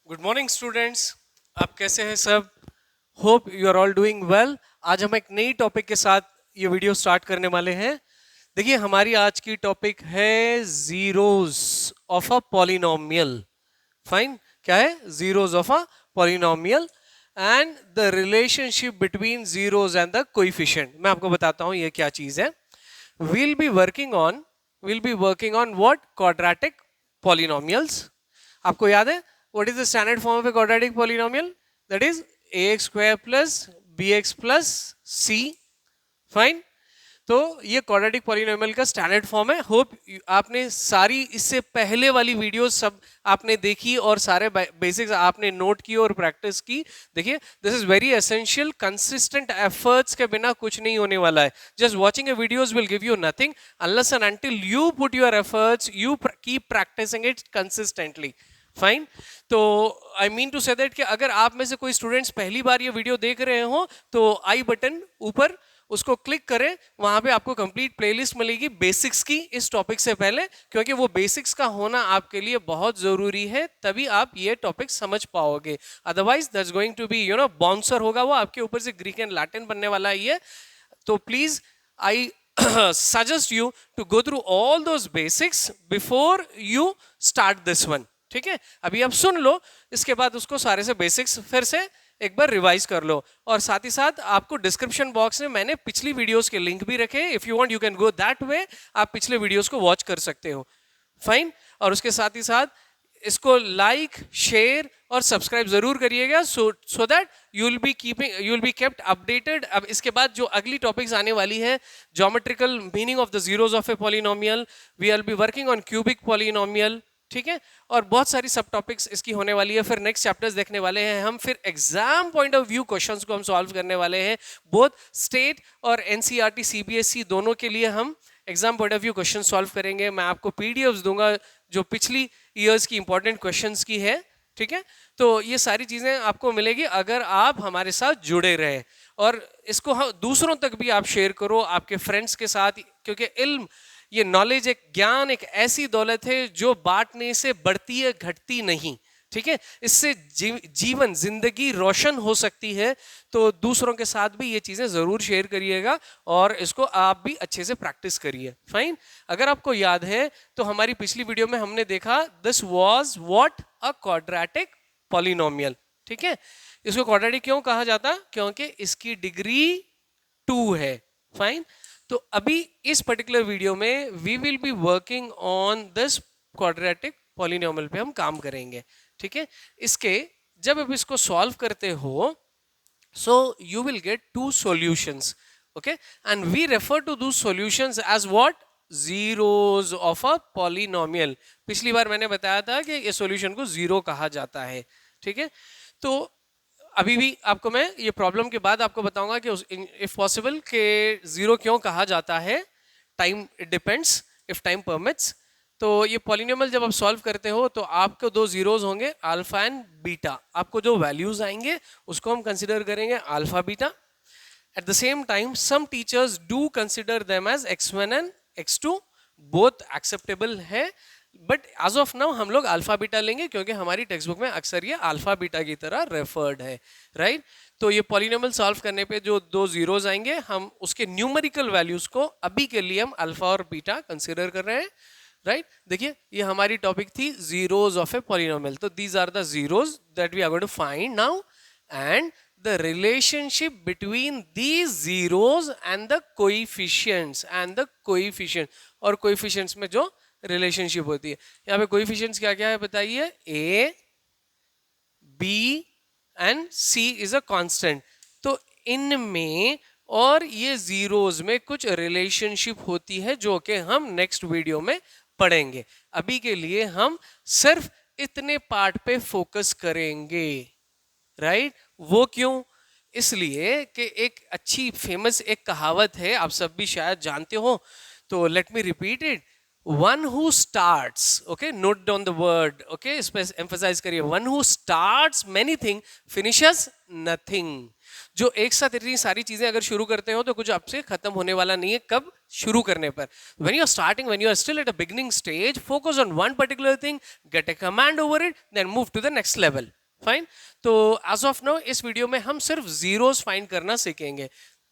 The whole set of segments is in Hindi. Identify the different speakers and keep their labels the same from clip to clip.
Speaker 1: Good morning students. आप कैसे हैं सब? Hope you are all doing well. आज हम एक नई टॉपिक के साथ ये वीडियो स्टार्ट करने वाले हैं। देखिए, हमारी आज की टॉपिक है zeros of a polynomial. Fine, क्या है? Zeros of a polynomial and the relationship between zeros and the coefficient. मैं आपको बताता हूं ये क्या चीज है। we'll be working on we'll be working on what? Quadratic polynomials. आपको याद है what is the standard form of a quadratic polynomial? That is ax square plus bx plus c. Fine. तो ये क्वाड्रेटिक पॉलिनोमियल का स्टैंडर्ड फॉर्म है। होप आपने सारी इससे पहले वाली वीडियो सब आपने देखी और सारे बेसिक्स आपने नोट की और प्रैक्टिस की। देखिए, this is very essential. Consistent efforts के बिना कुछ नहीं होने वाला है। Just watching a videos will give you nothing unless and until you put your efforts, you keep practicing it consistently. Fine. तो I mean to say that कि अगर आप में से कोई स्टूडेंट्स पहली बार ये वीडियो देख रहे हो तो आई बटन ऊपर उसको क्लिक करें, वहां पे आपको कंप्लीट प्लेलिस्ट मिलेगी बेसिक्स की इस टॉपिक से पहले, क्योंकि वो बेसिक्स का होना आपके लिए बहुत जरूरी है, तभी आप ये टॉपिक समझ पाओगे। Otherwise that's going to be bouncer होगा वो आपके ऊपर से, ग्रीक एंड लैटिन बनने वाला है ये। तो please I suggest you to go through all those basics before you start this one. ठीक है, अभी आप सुन लो, इसके बाद उसको सारे से बेसिक्स फिर से एक बार रिवाइज कर लो। और साथ ही साथ आपको डिस्क्रिप्शन बॉक्स में मैंने पिछली वीडियोस के लिंक भी रखे। If you want you can go that way, आप पिछले वीडियोस को वॉच कर सकते हो। फाइन। और उसके साथ ही साथ इसको लाइक, शेयर और सब्सक्राइब जरूर करिएगा, so that you will be kept updated. अब इसके बाद जो अगली टॉपिक्स आने वाली है, geometrical meaning of the zeros of a polynomial, we will be working on cubic polynomial. ठीक है, और बहुत सारी सब टॉपिक्स इसकी होने वाली है। फिर नेक्स्ट चैप्टर्स देखने वाले हैं हम, फिर exam point of view questions को हम सॉल्व करने वाले हैं। बोथ स्टेट और एनसीईआरटी सीबीएसई दोनों के लिए हम exam point of view question solve करेंगे। मैं आपको पीडीएफ्स दूंगा जो पिछली ईयर्स की इंपॉर्टेंट क्वेश्चंस की है। ठीक है, तो ये सारी चीजें आपको मिलेगी अगर आप हमारे साथ जुड़े रहे, और इसको हम दूसरों तक भी आप शेयर करो आपके फ्रेंड्स के साथ, क्योंकि इल्म, ये नॉलेज, एक ज्ञान एक ऐसी दौलत है जो बांटने से बढ़ती है, घटती नहीं। ठीक है, इससे जीवन, जिंदगी रोशन हो सकती है। तो दूसरों के साथ भी ये चीजें जरूर शेयर करिएगा और इसको आप भी अच्छे से प्रैक्टिस करिए। फाइन। अगर आपको याद है तो हमारी पिछली वीडियो में हमने देखा this was what? A quadratic polynomial. ठीक है, इसको क्वाड्रेटिक क्यों कहा जाता? क्योंकि इसकी डिग्री 2 है। फाइन। तो अभी इस पर्टिकुलर वीडियो में we will be working on this quadratic polynomial पे हम काम करेंगे। ठीक है, इसके जब आप इसको सॉल्व करते हो, so you will get two solutions. Okay, and we refer to those solutions as what? Zeros of a polynomial. पिछली बार मैंने बताया था कि ये सॉल्यूशन को जीरो कहा जाता है। ठीक है, तो अभी भी आपको मैं ये प्रॉब्लम के बाद आपको बताऊंगा कि इफ पॉसिबल के जीरो क्यों कहा जाता है। Time, it depends if time permits. तो ये पॉलिनोमियल जब आप सॉल्व करते हो तो आपको दो जीरोस होंगे, अल्फा एंड बीटा। आपको जो वैल्यूज आएंगे उसको हम कंसिडर करेंगे alpha beta. At the same time some teachers do consider them as x1 and x2, both acceptable है, बट एज ऑफ नाउ हम लोग अल्फा बीटा लेंगे क्योंकि हमारी टेक्स्ट बुक में अक्सर ये अल्फा बीटा की तरह रेफर्ड है। राइट। तो ये पॉलिनोमियल सॉल्व करने पे जो दो जीरोस आएंगे, हम उसके न्यूमेरिकल वैल्यूज को अभी के लिए हम अल्फा और बीटा कंसिडर कर रहे हैं। राइट। देखिए, ये हमारी टॉपिक थी जीरोस ऑफ ए पॉलिनोमियल। तो these are the zeros that we are going to find now, and the relationship between these zeros and the coefficients और coefficients में जो रिलेशनशिप होती है, यहाँ पे कोएफिशिएंट्स क्या क्या है बताइए? a, b and c is a constant. तो इनमें और ये जीरोस में कुछ रिलेशनशिप होती है जो कि हम नेक्स्ट वीडियो में पढ़ेंगे। अभी के लिए हम सिर्फ इतने पार्ट पे फोकस करेंगे। राइट। वो क्यों? इसलिए कि एक अच्छी फेमस एक कहावत है, आप सब भी शायद जानते हो, तो let me repeat it. One who starts, okay, note down the word, okay, इस पे एम्फसाइज करिए। One who starts many thing finishes nothing. जो एक साथ इतनी सारी चीजें अगर शुरू करते हो तो कुछ आपसे खत्म होने वाला नहीं है। कब? शुरू करने पर। when you are starting, when you are still at a beginning stage, focus on one particular thing, get a command over it, then move to the next level. Fine. तो एज ऑफ नाउ इस वीडियो में हम सिर्फ जीरोस फाइंड करना सीखेंगे।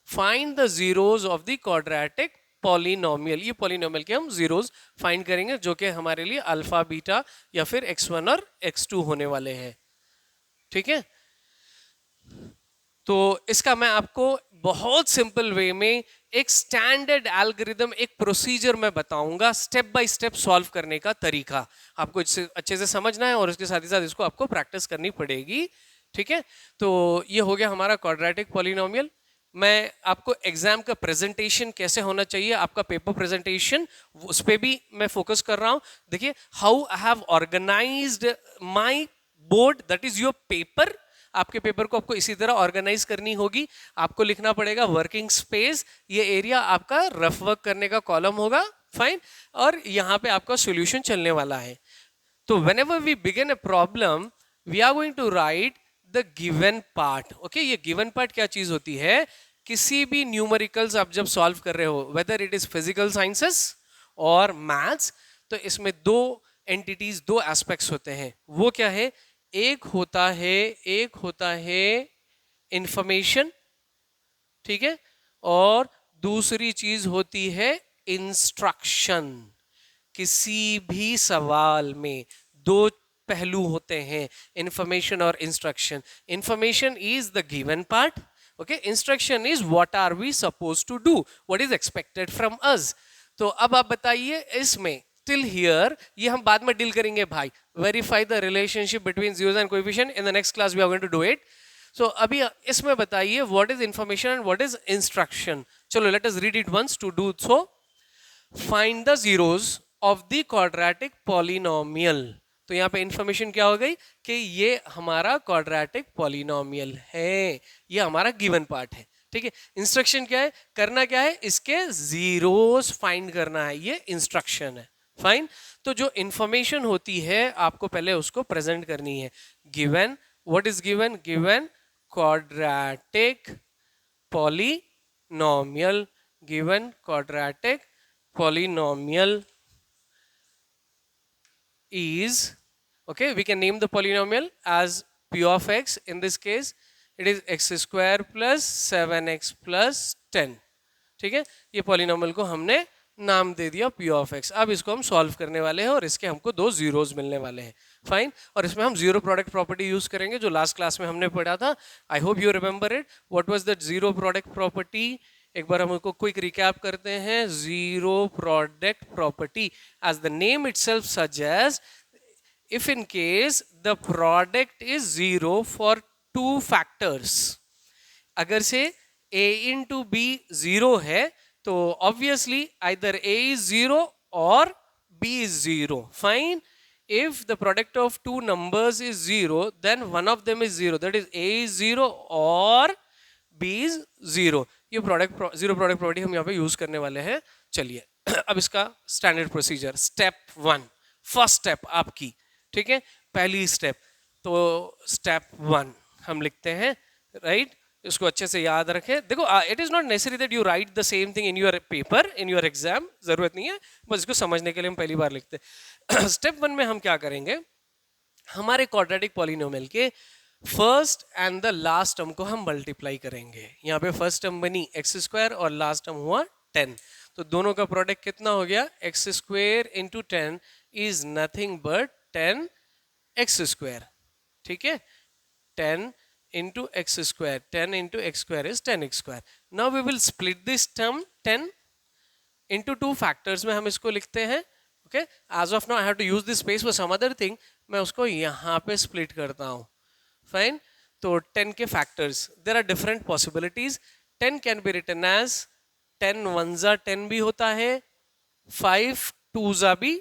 Speaker 1: Find the zeros of the quadratic polynomial. ये पॉलिनोमियल के हम जीरोस फाइंड करेंगे जो कि हमारे लिए अल्फा बीटा या फिर x1 और x2 होने वाले हैं। ठीक है, तो इसका मैं आपको बहुत सिंपल वे में एक स्टैंडर्ड एल्गोरिदम, एक प्रोसीजर मैं बताऊंगा, स्टेप बाय स्टेप सॉल्व करने का तरीका आपको अच्छे से समझना है और उसके साथ ही साथ इसको आपको प्रैक्टिस करनी पड़ेगी। ठीक है, तो ये हो गया हमारा क्वाड्रेटिक पॉलिनोमियल। मैं आपको एग्जाम का प्रेजेंटेशन कैसे होना चाहिए, आपका पेपर प्रेजेंटेशन, उस पर भी मैं फोकस कर रहा हूं। देखिए, how I have organised my board, that is your paper. आपके पेपर को आपको इसी तरह ऑर्गेनाइज करनी होगी। आपको लिखना पड़ेगा वर्किंग स्पेस, ये एरिया आपका रफ वर्क करने का कॉलम होगा, फाइन, और यहाँ पे आपका सॉल्यूशन चलने वाला है। तो whenever we begin a problem, we are going to write the given part. Okay, ये given part क्या चीज होती है? किसी भी न्यूमेरिकल्स आप जब सॉल्व कर रहे हो, whether it is physical sciences और मैथ्स, तो इसमें दो एंटिटीज, दो एस्पेक्ट्स होते हैं। वो क्या है? एक होता है इंफॉर्मेशन, ठीक है, और दूसरी चीज होती है इंस्ट्रक्शन। किसी भी सवाल में दो पहलू होते हैं, इंफॉर्मेशन और instruction. Information is the given part, okay, instruction is what are we suppose to do, what is expected from us. तो अब आप बताइए, इसमें टिल हियर ये हम बाद में डील करेंगे भाई। Verify the relationship between zeros and coefficient, in the next class we are going to do it. So अभी इसमें बताइए what is information and what is instruction. चलो let us read it once. To do so, find the zeros of the quadratic polynomial. तो यहाँ पे इंफॉर्मेशन क्या हो गई कि ये हमारा क्वाड्रेटिक पॉलिनोमियल है, ये हमारा गिवन पार्ट है। ठीक है, इंस्ट्रक्शन क्या है, करना क्या है, इसके जीरोस फाइंड करना है, ये इंस्ट्रक्शन है। फाइन, तो जो इंफॉर्मेशन होती है आपको पहले उसको प्रेजेंट करनी है। Given, what is given? Given quadratic polynomial, given quadratic polynomial is, okay, we can name the polynomial as p of x. In this case it is x square plus 7x plus 10। ठीक है, ये पॉलिनोमियल को हमने नाम दे दिया p of x। अब इसको हम सॉल्व करने वाले हैं और इसके हमको दो जीरोस मिलने वाले हैं। फाइन, और इसमें हम जीरो प्रोडक्ट प्रॉपर्टी यूज करेंगे जो लास्ट क्लास में हमने पढ़ा था। I hope you remember it. What was that zero product property? एक बार हम उसको क्विक रिकैप करते हैं। Zero product property, as the name itself suggest, if in case the product is zero for two factors, अगर से a into b zero है तो obviously either a is zero or b is zero. Fine, if the product of two numbers is zero, then one of them is zero, that is a is zero or b is zero. ये प्रोडक्ट, जीरो प्रोडक्ट प्रॉपर्टी हम यहाँ पे यूज करने वाले हैं। चलिए अब इसका standard procedure, step one, first step आपकी, ठीक है, पहली स्टेप। तो स्टेप वन हम लिखते हैं, राइट, इसको अच्छे से याद रखें। देखो, it is not necessary that you right the same thing in your paper, in your exam, जरूरत नहीं है, बस इसको समझने के लिए हम पहली बार लिखते हैं। स्टेप वन में हम क्या करेंगे, हमारे क्वाड्रेटिक पॉलिनोमियल के first and the last term को हम मल्टीप्लाई करेंगे। यहाँ पे फर्स्ट टर्म बनी एक्स स्क्वायर और लास्ट टर्म हुआ 10, तो दोनों का प्रोडक्ट कितना हो गया? X square into 10 is nothing but 10 x square. ठीक है, 10 into x square, 10 into x square is 10x square. Now we will split this term 10 into two factors में हम इसको लिखते हैं। Okay, as of now I have to use this space for some other thing, मैं उसको यहाँ पे split करता हूँ। Fine, तो 10 के factors, there are different possibilities. 10 can be written as 10 1 10 भी होता है, 5 2 भी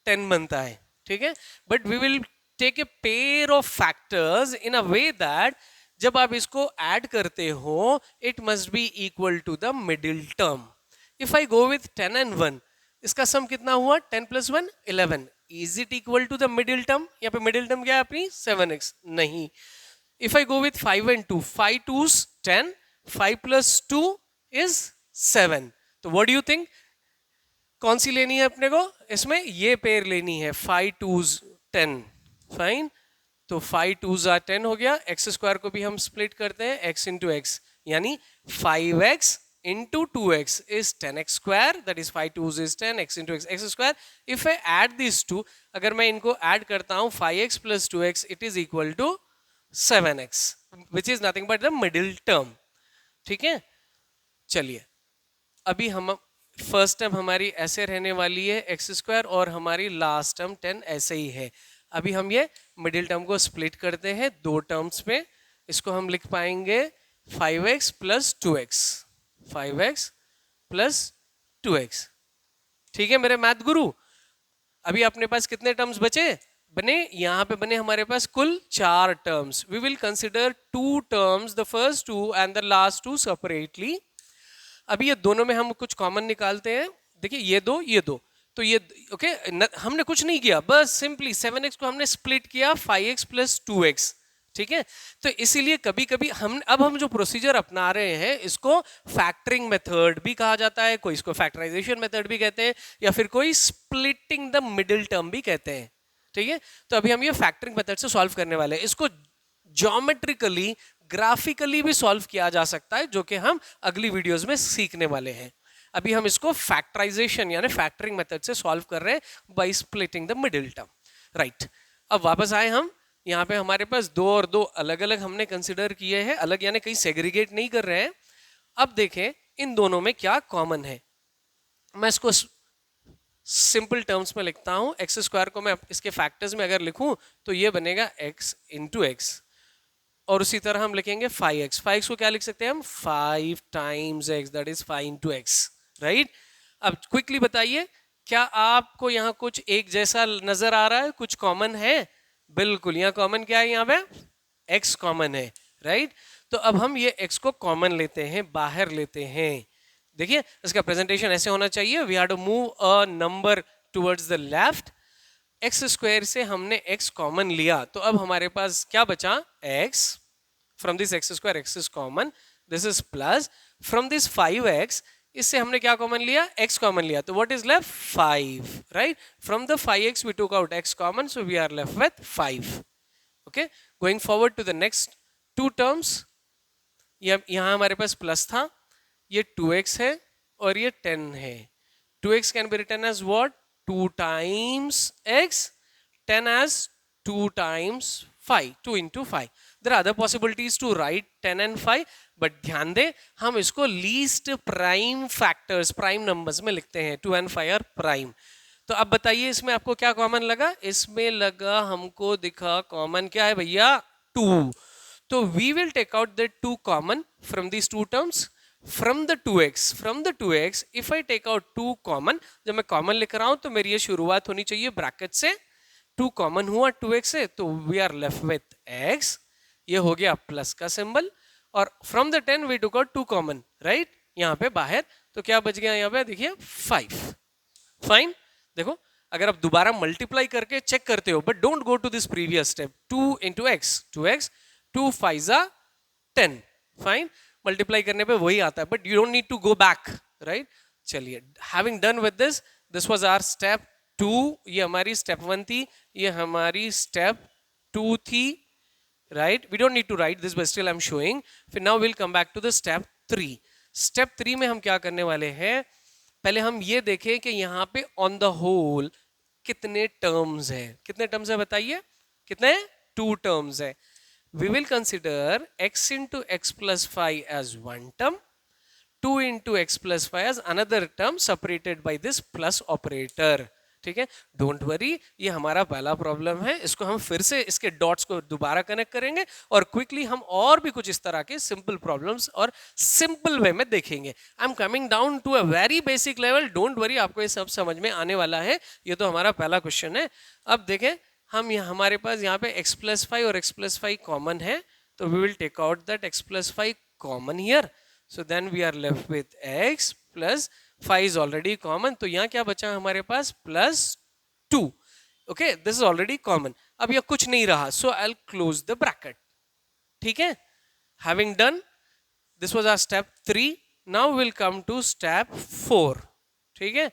Speaker 1: 10 बनता है। ठीक है, but we will take a pair of factors in a way that जब आप इसको ऐड करते हो it must be equal to the middle term. If I go with 10 and 1, इसका सम कितना हुआ? 10 plus 1 11. Is it equal to the middle term? यहाँ पे middle term क्या है अपनी? 7x. नहीं. If I go with 5 and 2, 5 2s 10, 5 plus 2 is 7. तो what do you think? कौन सी लेनी है अपने को? इसमें ये पेयर लेनी है, 5 2s 10. फाइन, तो 5 2 ज़ा 10 हो गया। एक्स स्क्वायर को भी हम स्प्लिट करते हैं, x इंटू एक्स, यानी 5x into 2x is 10x square, that is 5 2s is 10, x into x square. If I add these two, अगर मैं इनको add करता हूँ 5x plus 2x, it is equal to 7x, which is nothing but the middle term. ठीक है, चलिए अभी हम फर्स्ट टर्म हमारी ऐसे रहने वाली है x स्क्वायर, और हमारी लास्ट टर्म 10 ऐसे ही है। अभी हम ये मिडिल टर्म को स्प्लिट करते हैं दो टर्म्स में। इसको हम लिख पाएंगे 5x plus 2x, 5x plus 2x। ठीक है मेरे मैथ गुरु, अभी अपने पास कितने टर्म्स बने? यहाँ पे बने हमारे पास कुल 4 terms. We will consider 2 terms, the first 2 and the last 2 separately. अभी ये दोनों में हम कुछ कॉमन निकालते हैं। देखिए ये दो तो ये ओके, हमने कुछ नहीं किया, बस सिंपली 7x को हमने स्प्लिट किया 5x plus 2x। ठीक है, तो इसीलिए कभी कभी हम जो प्रोसीजर अपना रहे हैं इसको फैक्टरिंग मेथड भी कहा जाता है, कोई इसको फैक्टराइजेशन मेथड भी कहते हैं, या फिर कोई स्प्लिटिंग द मिडिल टर्म भी कहते हैं। ठीक है, तो अभी हम ये फैक्टरिंग मेथड से सॉल्व करने वाले हैं। इसको ज्योमेट्रिकली, ग्राफिकली भी सॉल्व किया जा सकता है, जो कि हम अगली वीडियोस में सीखने वाले हैं। अभी हम इसको फैक्टराइजेशन यानी फैक्टरिंग मेथड से सॉल्व कर रहे हैं by splitting the middle term. Right, अब वापस आए हम यहाँ पे, हमारे पास 2 और 2 अलग अलग हमने कंसिडर किए हैं, अलग यानी कहीं सेग्रीगेट नहीं कर रहे हैं। अब देखें इन दोनों में क्या कॉमन है। मैं इसको सिंपल टर्म्स में लिखता हूं। एक्स स्क्वायर को मैं इसके फैक्टर्स में अगर लिखूं तो ये बनेगा x इंटू एक्स, और उसी तरह हम लिखेंगे 5x। 5x को क्या लिख सकते हैं हम? 5 times x, that is 5 into x. Right, अब क्विकली बताइए, क्या आपको यहाँ कुछ एक जैसा नजर आ रहा है? कुछ कॉमन है? बिल्कुल, यहाँ कॉमन क्या है? यहाँ पे x कॉमन है। राइट, तो अब हम ये x को कॉमन लेते हैं, बाहर लेते हैं। देखिए इसका प्रेजेंटेशन ऐसे होना चाहिए, we have to move a number towards the left. X square से हमने x कॉमन लिया, तो अब हमारे पास क्या बचा? x, from this x square x is common, this is plus from this 5x, इससे हमने क्या कॉमन लिया? x कॉमन लिया, तो what is left? 5। Right, from the 5x we took out x common, so we are left with 5। Okay, going forward to the next 2 terms. यहाँ हमारे पास प्लस था, ये 2x है और ये 10 है। 2x can be written as what? 2 times x, 10 as 2 times 5, 2 into 5. There are other possibilities to write 10 and 5, but ध्यान दें हम इसको least prime factors, prime numbers में लिखते हैं। 2 and 5 are prime. तो अब बताइए इसमें आपको क्या कॉमन लगा? इसमें लगा हमको दिखा कॉमन क्या है भैया? 2। तो we will take out the 2 common from these 2 terms. From the 2x, if I take out 2 common, जब मैं कॉमन लिख रहा हूं तो मेरी ये शुरुआत होनी चाहिए ब्रैकेट से। 2 कॉमन हुआ 2x से, तो we are left with x, ये हो गया प्लस का सिंबल, और from the 10 we took out 2 common. Right, यहाँ पे बाहर, तो क्या बच गया यहाँ पे? देखिए 5। फाइन, देखो अगर आप दोबारा मल्टीप्लाई करके चेक करते हो, but don't go to this previous step. 2 into x, 2x, 2 5 10। Fine, multiply करने पे वही आता है, but you don't need to go back. Right, चलिए having done with this, this was our step 2, ये हमारी स्टेप 1 थी, ये हमारी स्टेप 2 थी। Right, we don't need to write this, but still I am showing. फिर now will come back to the step 3। Step 3 में हम क्या करने वाले हैं? पहले हम ये देखें कि यहाँ पे ऑन द होल कितने टर्म्स हैं। कितने टर्म्स है बताइए? कितने? 2 टर्म्स है। We will consider x into x plus 5 as one term, 2 into x plus 5 as another term separated by this plus operator. ठीक है, डोंट वरी, ये हमारा पहला प्रॉब्लम है। इसको हम फिर से इसके डॉट्स को दोबारा कनेक्ट करेंगे और क्विकली हम और भी कुछ इस तरह के सिंपल प्रॉब्लम्स और सिंपल वे में देखेंगे। I am coming down to a very basic level, don't worry, आपको ये सब समझ में आने वाला है। ये तो हमारा पहला क्वेश्चन है। अब देखें, हम हमारे पास यहाँ पे x plus 5 और x plus 5 कॉमन है, तो we will take out that x plus 5 common here. So then we are left with x plus 5 is already common. तो यहाँ क्या बचा हमारे पास? plus 2. Okay, this is already common. अब यह कुछ नहीं रहा, so I'll close the bracket. ठीक है, having done, this was our step 3. Now we'll come to step 4. ठीक है,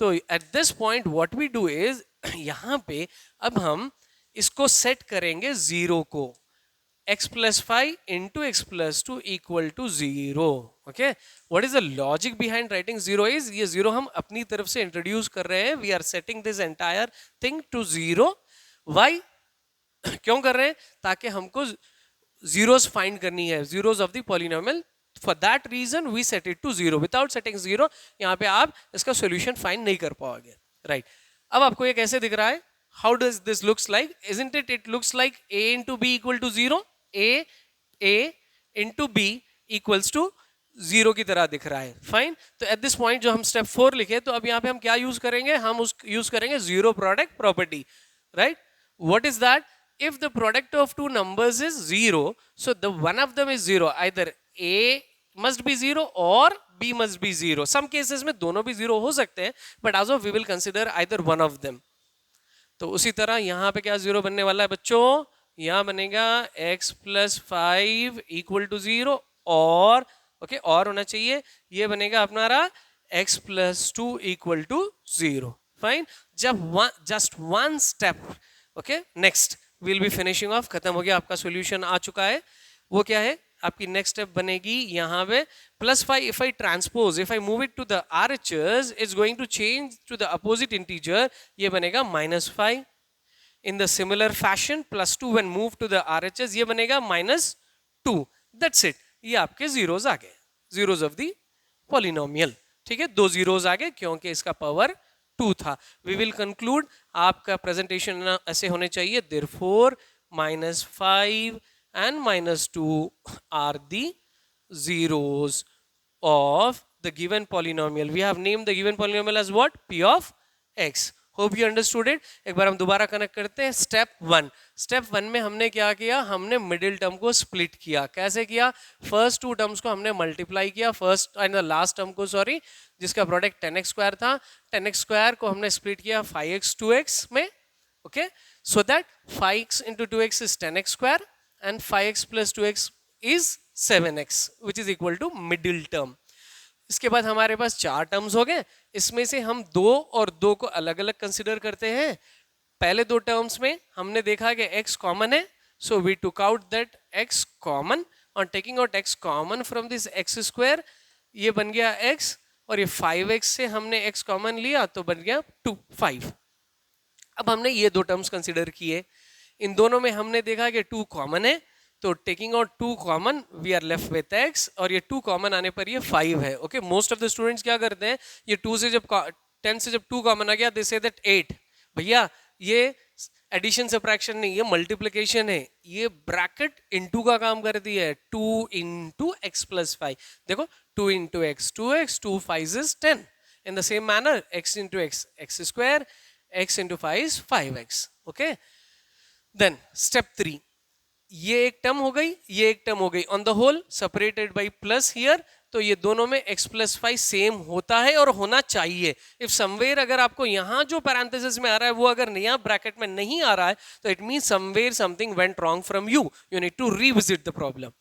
Speaker 1: तो at this point what we do is यहाँ पे अब हम इसको सेट करेंगे जीरो को, x plus 5 into x plus 2 equal to 0. Okay, what is the logic behind writing 0 is, ये 0 हम अपनी तरफ से इंट्रोड्यूस कर रहे हैं, we are setting this entire thing to 0. why क्यों कर रहे हैं? ताकि हमको zeros find करनी है, zeros of the polynomial. for that reason we set it to 0. without setting 0 यहाँ पे आप इसका solution find नहीं कर पाओगे, right? अब आपको ये कैसे दिख रहा है? how does this looks like? isn't it, it looks like a into b equal to 0. a into b equals to 0 की तरह दिख रहा है, फाइन. तो एट दिस पॉइंट जो हम स्टेप 4 लिखे, तो अब यहाँ पे हम क्या यूज करेंगे? हम उस यूज करेंगे zero product property, right? What is that? if the product of two numbers is 0, so the one of them is 0, either a must be 0 or b must be 0. some cases में दोनों भी 0 हो सकते हैं, but as of we will consider either one of them. तो उसी तरह यहाँ पे क्या 0 बनने वाला है बच्चों? यहाँ बनेगा x plus 5 equal to 0, और ओके और होना चाहिए, ये बनेगा अपना x plus 2 equal to 0. Fine. जब just one step, okay next will be finishing of, खत्म हो गया, आपका सॉल्यूशन आ चुका है. वो क्या है? आपकी नेक्स्ट स्टेप बनेगी यहाँ पे plus 5. If I transpose, if I move it to the RHS, it's going to change to the opposite integer, ये बनेगा -5. In the similar fashion plus 2 when move to the RHS, ये बनेगा -2. That's it. ये आपके जीरोज आ गए, जीरोज ऑफ द पॉलिनोमियल. ठीक है, दो जीरोज आ गए क्योंकि इसका पावर 2 था. We will conclude. आपका प्रेजेंटेशन ऐसे होने चाहिए, therefore -5 and -2 are the zeros of the given polynomial. We have named the given polynomial as what? P of x. Hope you understood it. एक बार हम दोबारा कनेक्ट करते हैं. स्टेप 1. स्टेप 1 में हमने क्या किया? हमने मिडिल टर्म को स्प्लिट किया. कैसे किया? फर्स्ट टू टर्म्स को हमने मल्टीप्लाई किया, first and the last term को, सॉरी, जिसका प्रोडक्ट 10x² था. 10x² को हमने स्प्लिट किया 5x 2x में. Okay, so that 5x into 2x is 10x² and 5x plus 2x is 7x, which is equal to middle term. इसके बाद हमारे पास 4 टर्म्स हो गए. इसमें से हम 2 और 2 को अलग अलग कंसिडर करते हैं. पहले 2 टर्म्स में हमने देखा कि x कॉमन है, so we took out that x common. और taking out x common from this x², ये बन गया x, और ये 5x से हमने x कॉमन लिया तो बन गया 5. अब हमने ये 2 टर्म्स कंसिडर किए. इन दोनों में हमने देखा कि 2 कॉमन है, तो taking out 2 common we are left with x, और ये 2 कॉमन आने पर ये 5 है. Okay, most of the students क्या करते हैं, ये 2 से जब 10 से जब 2 कॉमन आ गया, दे से दैट 8. भैया ये एडिशन सब्ट्रैक्शन नहीं, ये मल्टीप्लिकेशन है. ये ब्रैकेट इनटू का काम करती है. 2 into x plus 5. देखो 2 into x 2x, 2 5 is 10. in the same manner x into x x², x into 5 is 5x. okay, then step 3. ये एक टर्म हो गई, ये एक टर्म हो गई. On the whole separated by plus here, तो ये दोनों में x plus 5 सेम होता है और होना चाहिए. इफ समवेयर अगर आपको यहाँ जो पैरेंथेसिस में आ रहा है वो अगर यहाँ ब्रैकेट में नहीं आ रहा है, तो it mean somewhere something went wrong from you. You need to revisit the problem.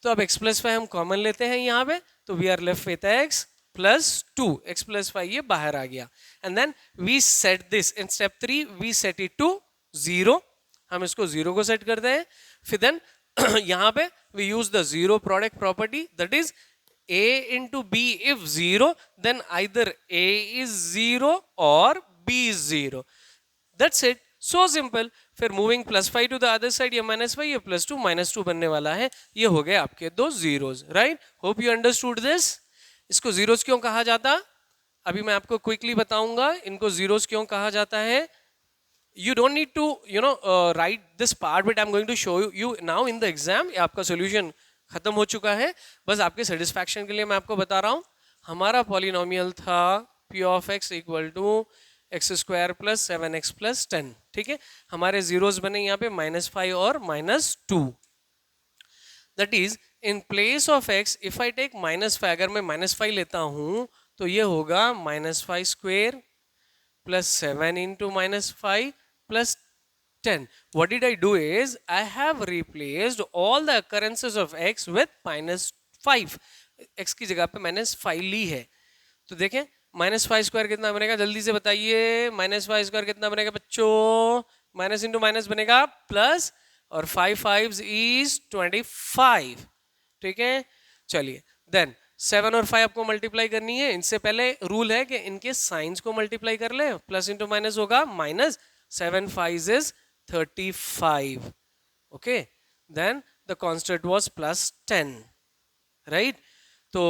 Speaker 1: तो अब x plus 5 हम कॉमन लेते हैं यहाँ पे, तो we are left with x plus 2. x plus 5 ये बाहर आ गया. And then we set this in step 3, we set it to 0. हम इसको 0 को सेट करते हैं. फिर देन यहाँ पे we use the zero product property, that is a into b. if 0, then either a is 0 or b is 0. that's it, so simple. फिर moving +5 to the other side, ये -5, ये +2, -2 बनने वाला है. ये हो गए आपके 2 zeros, right? hope you understood this. इसको zeros क्यों कहा जाता, अभी मैं आपको क्विकली बताऊंगा. इनको zeros क्यों कहा जाता है. You don't need to write this part, but I'm going to show you now in the exam. ये आपका solution खत्म हो चुका है. बस आपके satisfaction के लिए मैं आपको बता रहा हूँ. हमारा polynomial था p of x equal to x² plus 7x plus 10. ठीक है, हमारे zeros बने यहाँ पे -5 और -2. that is in place of x, if I take -5, अगर मैं -5 लेता हूँ तो ये होगा -5² plus 7 into -5 plus 10. What did I do is I have replaced all the occurrences of x with -5. x की जगह पे -5 ली है. तो देखें -5² कितना बनेगा, जल्दी से बताइए. -5² कितना बनेगा बच्चों? माइनस इंटू माइनस बनेगा प्लस, और 5 5 इज 25, ठीक है। चलिए देन 7 और 5 आपको मल्टीप्लाई करनी है। इनसे पहले रूल है कि इनके साइंस को मल्टीप्लाई कर ले, प्लस इंटू माइनस होगा minus, 7 5 is 35, okay. Then the constant was plus 10, right. तो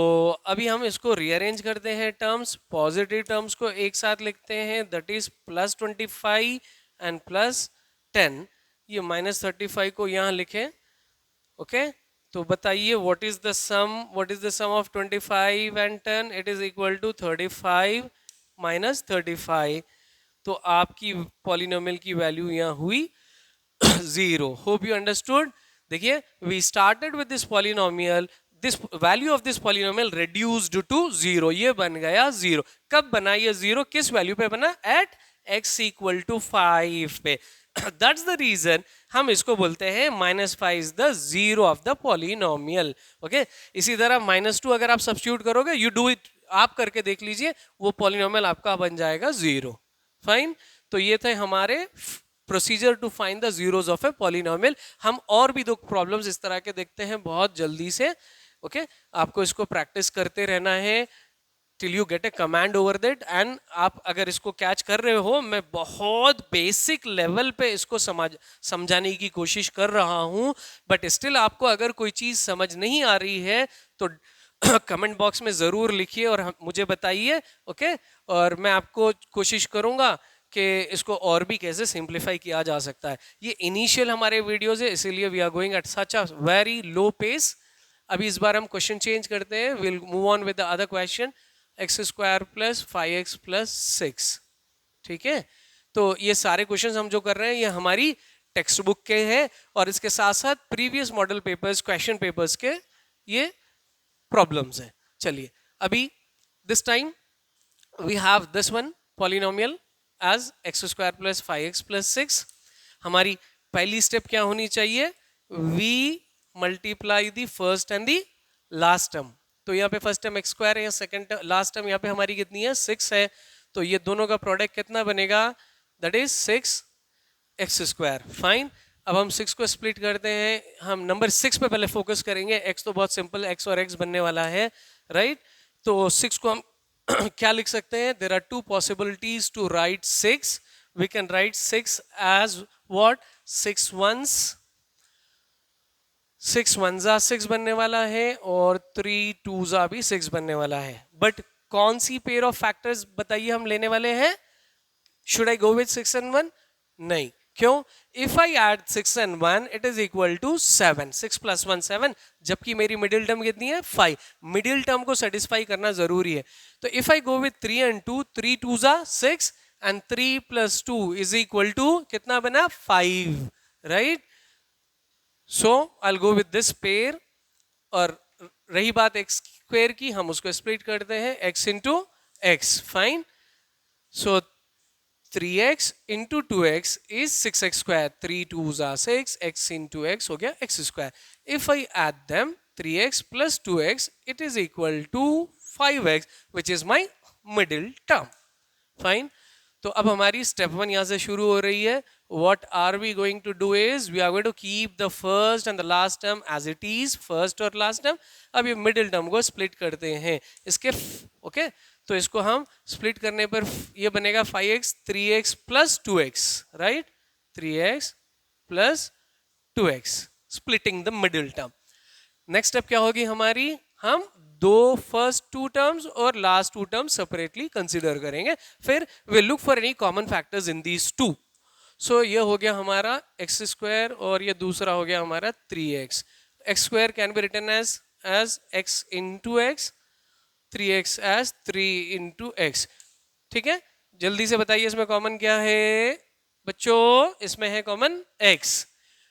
Speaker 1: अभी हम इसको रीअरेंज करते हैं, टर्म्स, पॉजिटिव टर्म्स को एक साथ लिखते हैं, that is plus 25 and plus 10। ये माइनस 35 को यहाँ लिखें, ओके। तो बताइए what is the sum of 25 and 10? It is equal to 35 minus 35। तो आपकी पॉलिनोमियल की वैल्यू यहाँ हुई 0। Hope you understood. देखिए we started with this polynomial, this value of this polynomial reduced to 0, ये बन गया 0। कब बना ये 0? किस वैल्यू पे बना? एट x इक्वल टू 5 पे। दैट्स द रीजन हम इसको बोलते हैं -5 is the zero of the polynomial, okay. इसी तरह -2 अगर आप सब्स्टिट्यूट करोगे, यू डू इट, आप करके देख लीजिए, वो पॉलिनोमियल आपका बन जाएगा 0, फाइन। तो ये थे हमारे procedure to find the zeros of a polynomial. हम और भी दो प्रॉब्लम्स इस तरह के देखते हैं बहुत जल्दी से, ओके। आपको इसको प्रैक्टिस करते रहना है till you get A command over that. And आप अगर इसको कैच कर रहे हो, मैं बहुत बेसिक लेवल पे इसको समझाने की कोशिश कर रहा हूं, बट स्टिल आपको अगर कोई चीज समझ नहीं आ रही है तो कमेंट बॉक्स में जरूर लिखिए और मुझे बताइए, ओके। और मैं आपको कोशिश करूंगा कि इसको और भी कैसे सिंप्लीफाई किया जा सकता है। ये इनिशियल हमारे वीडियोस है, इसीलिए we are going at such a very low pace. अभी इस बार हम क्वेश्चन चेंज करते हैं, will move on with the other question. X square plus 5x plus 6, ठीक है। तो ये सारे क्वेश्चंस हम जो कर रहे हैं ये हमारी टेक्स्ट बुक के हैं, और इसके साथ साथ previous model papers, question papers के ये प्रॉब्लम्स हैं। चलिए अभी this time we have this one polynomial as x square plus 5x plus 6। हमारी पहली स्टेप क्या होनी चाहिए? We multiply the first and the last term. तो यहाँ पे फर्स्ट टर्म एक्स स्क्वायर है, सेकंड लास्ट टर्म यहाँ पे हमारी कितनी है? 6 है। तो ये दोनों का प्रोडक्ट कितना बनेगा? That is 6x square, fine. अब हम 6 को स्प्लिट करते हैं, हम नंबर 6 पे पहले फोकस करेंगे। x तो बहुत सिंपल, x और x बनने वाला है, राइट। तो 6 को हम क्या लिख सकते हैं? There are two possibilities to write 6। We can write 6 as what? 6 1s 6 बनने वाला है, और 3 2s भी 6 बनने वाला है। बट कौन सी पेयर ऑफ फैक्टर्स बताइए हम लेने वाले हैं? Should I go with 6 and 1? नहीं, क्यों? If I add 6 and 1 it is equal to 7। 6 + 1 7, जबकि मेरी मिडिल टर्म कितनी है? 5। मिडिल टर्म को सेटिस्फाई करना जरूरी है। तो if I go with 3 and 2, 3 2s 6 and 3 + 2 is equal to कितना बना? 5, right. So I go with this pair. और रही बात एक्स स्क्वायर की, हम उसको स्प्लिट करते हैं, x into x, fine. So 3x into 2x is 6x square. 3 2s 6, x into x हो गया x square. If I add them 3x plus 2x it is equal to 5x which is my middle term, fine. तो अब हमारी स्टेप 1 यहाँ से शुरू हो रही है। What are we going to do is we are going to keep the first and the last term as it is, first और last term। अब ये middle term को split करते हैं इसके, ओके। तो इसको हम split करने पर ये बनेगा 5x 3x plus 2x, right? 3x plus 2x, splitting the middle term। Next step क्या होगी हमारी? हम दो फर्स्ट 2 टर्म्स और लास्ट 2 टर्म्स सेपरेटली कंसीडर करेंगे, फिर will look for any common factors in these 2। सो ये हो गया हमारा एक्स स्क्वायर, और ये दूसरा हो गया हमारा 3x। X square can be written as x into x, 3x as 3 into x, ठीक है। जल्दी से बताइए इसमें कॉमन क्या है बच्चों? इसमें है common x।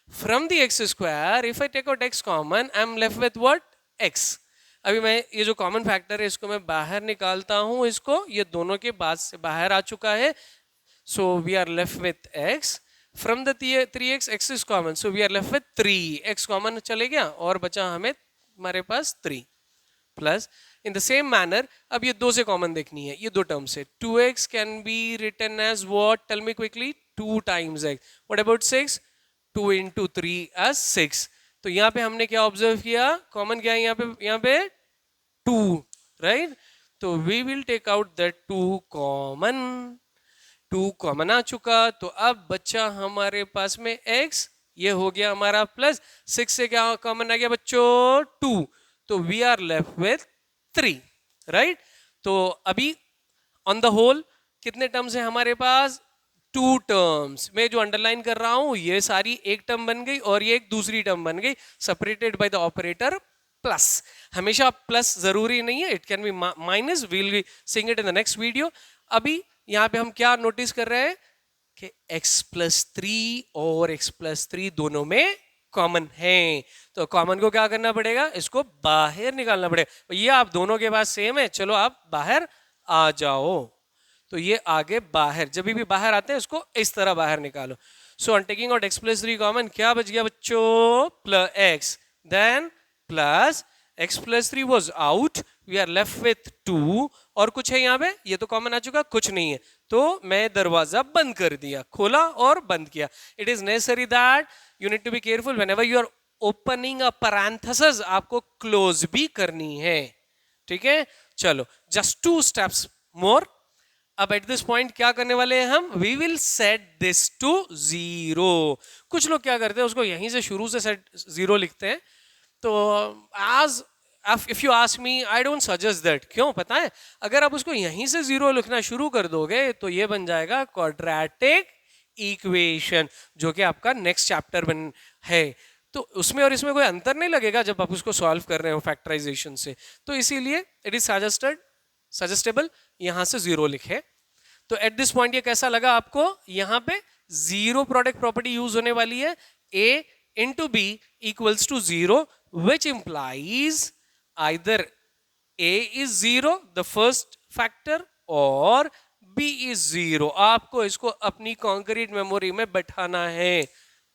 Speaker 1: From the x square, if I take out x common, I am left with what? x। अभी मैं ये जो कॉमन फैक्टर है इसको मैं बाहर निकालता हूं, इसको ये दोनों के बाद से बाहर आ चुका है। So we are left with x. From the 3x, x is common, so we are left with 3। x common चले गया और बचा हमें हमारे पास 3 plus. In the same manner अब ये 2 से कॉमन देखनी है, ये 2 टर्म से 2x can be written as what? Tell me quickly. 2 times x. What about 6? 2 into 3 as 6. तो यहाँ पे हमने क्या ऑब्जर्व किया, कॉमन क्या है यहाँ पे 2, राइट? तो we will take out that 2 common. 2 common आ चुका, तो अब बच्चा हमारे पास में x, ये हो गया हमारा प्लस 6 से क्या कॉमन आ गया बच्चों 2, तो we are left with 3, right? तो अभी ऑन द होल कितने टर्म्स है हमारे पास? 2 टर्म्स. मैं जो अंडरलाइन कर रहा हूं ये सारी एक टर्म बन गई और ये एक दूसरी टर्म बन गई, separated by the operator plus. हमेशा प्लस जरूरी नहीं है, it can be minus. We'll be seeing it in the next video. अभी यहाँ पे हम क्या नोटिस कर रहे हैं कि x प्लस 3 और x प्लस 3 दोनों में कॉमन है, तो कॉमन को क्या करना पड़ेगा, इसको बाहर निकालना पड़ेगा. ये आप दोनों के पास सेम है, चलो आप बाहर आ जाओ. तो ये आगे बाहर, जब भी बाहर आते हैं इसको इस तरह बाहर निकालो. So on taking out x plus 3 common, क्या बच गया बच्चों? Plus x, then plus x plus 3 was out, we are left with 2. और कुछ है यहाँ पे? ये तो कॉमन आ चुका, कुछ नहीं है, तो मैं दरवाजा बंद कर दिया, खोला और बंद किया. It is necessary that you need to be careful whenever you are opening a parenthesis, आपको क्लोज भी करनी है, ठीक है? चलो, जस्ट 2 स्टेप्स मोर. अब एट दिस पॉइंट क्या करने वाले हैं हम? We will set this to 0. कुछ लोग क्या करते हैं, उसको यहीं से शुरू से सेट 0 लिखते हैं. तो आज if you ask me, I don't suggest that. क्यों पता है? अगर आप उसको यहीं से 0 लिखना शुरू कर दोगे तो ये बन जाएगा क्वाड्रेटिक इक्वेशन, जो कि आपका नेक्स्ट चैप्टर बन है. तो उसमें और इसमें कोई अंतर नहीं लगेगा जब आप उसको सॉल्व कर रहे हो फैक्टराइजेशन से. तो इसीलिए इट इज सजेस्टेबल यहां से 0 लिखे. तो एट दिस पॉइंट ये कैसा लगा आपको? यहां पे 0 प्रोडक्ट प्रॉपर्टी यूज होने वाली है. a into b equals to 0, which implies either a is 0, the first factor, or b is 0. आपको इसको अपनी कॉन्क्रीट मेमोरी में बैठाना है,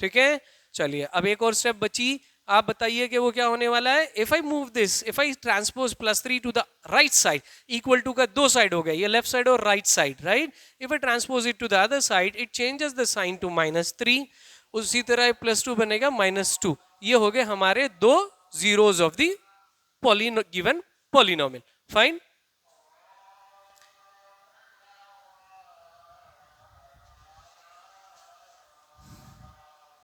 Speaker 1: ठीक है? चलिए, अब एक और स्टेप बची. आप बताइए कि वो क्या होने वाला है. If I move this, if I transpose plus 3 to the right side, equal to का 2 साइड हो गया, ये लेफ्ट साइड और right side, right? If I transpose it to the other side, it changes the sign to -3. उसी तरह प्लस 2 बनेगा -2. ये हो गए हमारे 2 zeros of the given polynomial. Fine.